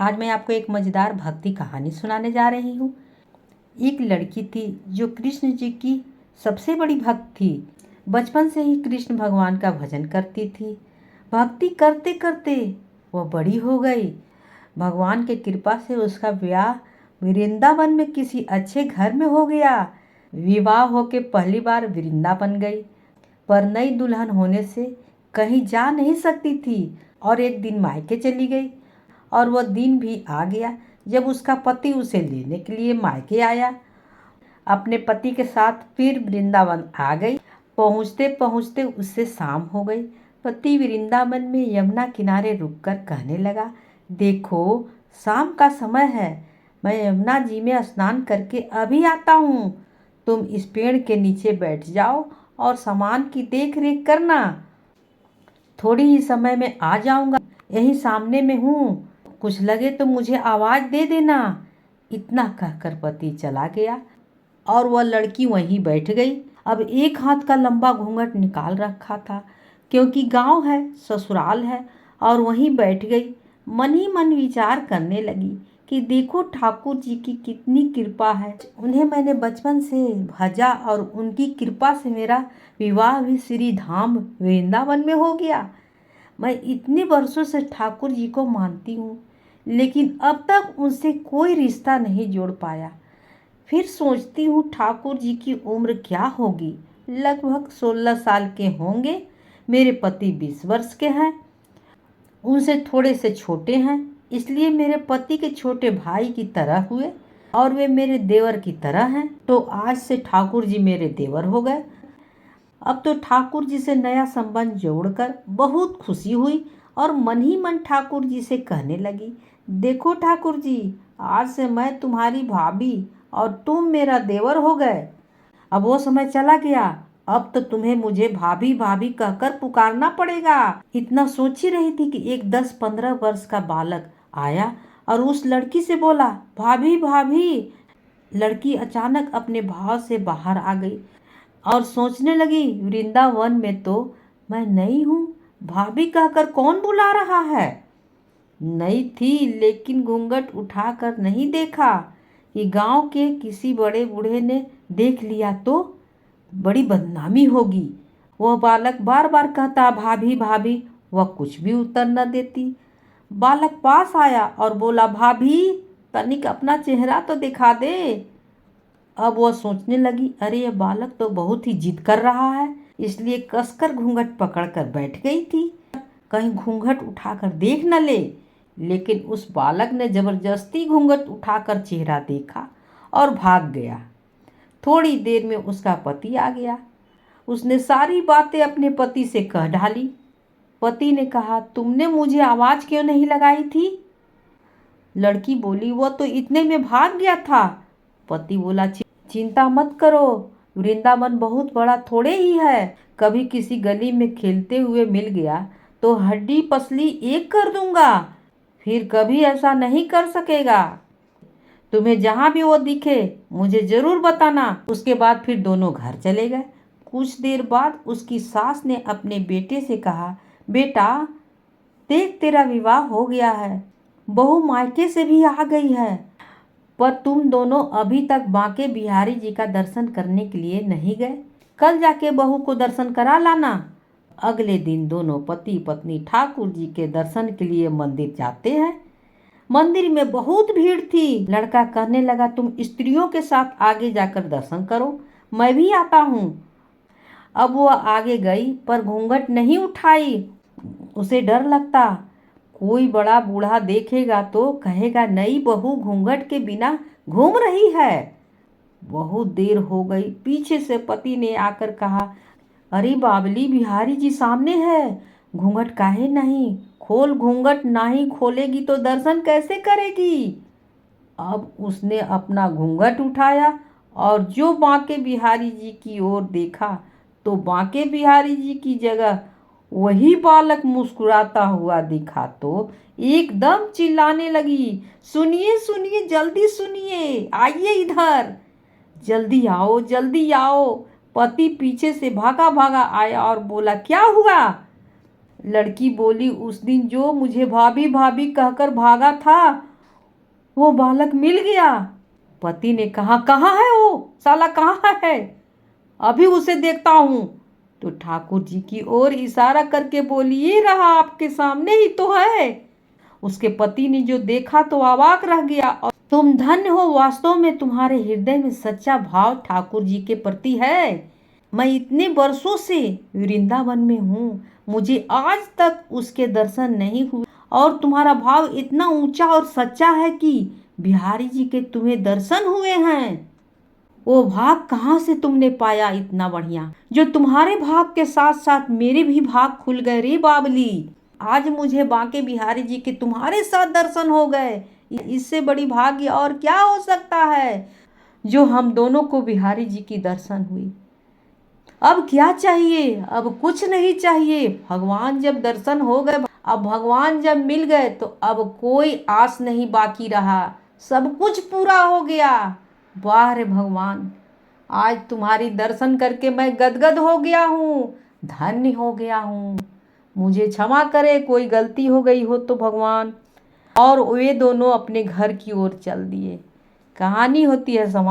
आज मैं आपको एक मज़ेदार भक्ति कहानी सुनाने जा रही हूँ। एक लड़की थी जो कृष्ण जी की सबसे बड़ी भक्त थी। बचपन से ही कृष्ण भगवान का भजन करती थी। भक्ति करते करते वह बड़ी हो गई। भगवान की कृपा से उसका ब्याह वृंदावन में किसी अच्छे घर में हो गया। विवाह होके पहली बार वृंदावन गई, पर नई दुल्हन होने से कहीं जा नहीं सकती थी और एक दिन मायके चली गई। और वह दिन भी आ गया जब उसका पति उसे लेने के लिए मायके आया। अपने पति के साथ फिर वृंदावन आ गई। पहुँचते पहुँचते उससे शाम हो गई। पति वृंदावन में यमुना किनारे रुककर कहने लगा, देखो शाम का समय है, मैं यमुना जी में स्नान करके अभी आता हूँ। तुम इस पेड़ के नीचे बैठ जाओ और सामान की देख रेख करना। थोड़ी ही समय में आ जाऊँगा, यहीं सामने में हूँ, कुछ लगे तो मुझे आवाज़ दे देना। इतना कहकर पति चला गया और वह लड़की वहीं बैठ गई। अब एक हाथ का लंबा घूंघट निकाल रखा था, क्योंकि गांव है, ससुराल है, और वहीं बैठ गई। मन ही मन विचार करने लगी कि देखो ठाकुर जी की कितनी कृपा है। उन्हें मैंने बचपन से भजा और उनकी कृपा से मेरा विवाह भी श्री धाम वृंदावन में हो गया। मैं इतने वर्षों से ठाकुर जी को मानती हूँ, लेकिन अब तक उनसे कोई रिश्ता नहीं जोड़ पाया। फिर सोचती हूँ ठाकुर जी की उम्र क्या होगी, लगभग 16 साल के होंगे। मेरे पति 20 वर्ष के हैं, उनसे थोड़े से छोटे हैं, इसलिए मेरे पति के छोटे भाई की तरह हुए और वे मेरे देवर की तरह हैं। तो आज से ठाकुर जी मेरे देवर हो गए। अब तो ठाकुर जी से नया संबंध जोड़कर बहुत खुशी हुई और मन ही मन ठाकुर जी से कहने लगी, देखो ठाकुर जी, आज से मैं तुम्हारी भाभी और तुम मेरा देवर हो गए। अब वो समय चला गया, अब तो तुम्हें मुझे भाभी भाभी कहकर पुकारना पड़ेगा। इतना सोच ही रही थी कि एक 10-15 वर्ष का बालक आया और उस लड़की से बोला, भाभी भाभी। लड़की अचानक अपने भाव से बाहर आ गई और सोचने लगी, वृंदावन में तो मैं नई हूँ, भाभी कहकर कौन बुला रहा है। नई थी, लेकिन घूंघट उठाकर नहीं देखा कि गांव के किसी बड़े बूढ़े ने देख लिया तो बड़ी बदनामी होगी। वह बालक बार बार कहता, भाभी भाभी, वह कुछ भी उत्तर न देती। बालक पास आया और बोला, भाभी तनिक अपना चेहरा तो दिखा दे। अब वह सोचने लगी, अरे ये बालक तो बहुत ही जिद कर रहा है, इसलिए कसकर घूंघट पकड़कर बैठ गई थी, कहीं घूंघट उठाकर देख न ले। लेकिन उस बालक ने जबरदस्ती घूंघट उठाकर चेहरा देखा और भाग गया। थोड़ी देर में उसका पति आ गया। उसने सारी बातें अपने पति से कह डाली। पति ने कहा, तुमने मुझे आवाज़ क्यों नहीं लगाई थी। लड़की बोली, वो तो इतने में भाग गया था। पति बोला, चिंता मत करो, वृंदावन बहुत बड़ा थोड़े ही है, कभी किसी गली में खेलते हुए मिल गया तो हड्डी पसली एक कर दूंगा, फिर कभी ऐसा नहीं कर सकेगा। तुम्हें जहाँ भी वो दिखे मुझे ज़रूर बताना। उसके बाद फिर दोनों घर चले गए। कुछ देर बाद उसकी सास ने अपने बेटे से कहा, बेटा देख तेरा विवाह हो गया है, बहू मायके से भी आ गई है, पर तुम दोनों अभी तक बांके बिहारी जी का दर्शन करने के लिए नहीं गए। कल जाके बहू को दर्शन करा लाना। अगले दिन दोनों पति पत्नी ठाकुर जी के दर्शन के लिए मंदिर जाते हैं। मंदिर में बहुत भीड़ थी। लड़का कहने लगा, तुम स्त्रियों के साथ आगे जाकर दर्शन करो, मैं भी आता हूँ। अब वो आगे गई पर घूंघट नहीं उठाई, उसे डर लगता कोई बड़ा बूढ़ा देखेगा तो कहेगा, नई बहू घूंघट के बिना घूम रही है। बहुत देर हो गई। पीछे से पति ने आकर कहा, अरे बाबली, बिहारी जी सामने है, घूंघट काहे नहीं, खोल घूंघट, नहीं खोलेगी तो दर्शन कैसे करेगी। अब उसने अपना घूंघट उठाया और जो बांके बिहारी जी की ओर देखा तो बांके बिहारी जी की जगह वही बालक मुस्कुराता हुआ दिखा तो एकदम चिल्लाने लगी, सुनिए सुनिए, जल्दी सुनिए, आइए इधर, जल्दी आओ जल्दी आओ। पति पीछे से भागा भागा आया और बोला, क्या हुआ। लड़की बोली, उस दिन जो मुझे भाभी भाभी कहकर भागा था वो बालक मिल गया। पति ने कहा, कहाँ है वो साला, कहाँ है, अभी उसे देखता हूँ। तो ठाकुर जी की ओर इशारा करके बोली, ये रहा, आपके सामने ही तो है। उसके पति ने जो देखा तो अवाक रह गया। और तुम धन्य हो, वास्तव में तुम्हारे हृदय में सच्चा भाव ठाकुर जी के प्रति है। मैं इतने वर्षों से वृंदावन में हूँ, मुझे आज तक उसके दर्शन नहीं हुए, और तुम्हारा भाव इतना ऊंचा और सच्चा है कि बिहारी जी के तुम्हें दर्शन हुए हैं। वो भाग कहाँ से तुमने पाया इतना बढ़िया, जो तुम्हारे भाग के साथ साथ मेरे भी भाग खुल गए रे बाबली। आज मुझे बांके बिहारी जी के तुम्हारे साथ दर्शन हो गए। इससे बड़ी भाग्य और क्या हो सकता है, जो हम दोनों को बिहारी जी की दर्शन हुई। अब क्या चाहिए, अब कुछ नहीं चाहिए। भगवान जब दर्शन हो गए, अब भगवान जब मिल गए, तो अब कोई आस नहीं बाकी रहा, सब कुछ पूरा हो गया। वाह रे भगवान, आज तुम्हारी दर्शन करके मैं गदगद हो गया हूँ, धन्य हो गया हूँ। मुझे क्षमा करे, कोई गलती हो गई हो तो भगवान। और वे दोनों अपने घर की ओर चल दिए। कहानी होती है समाज।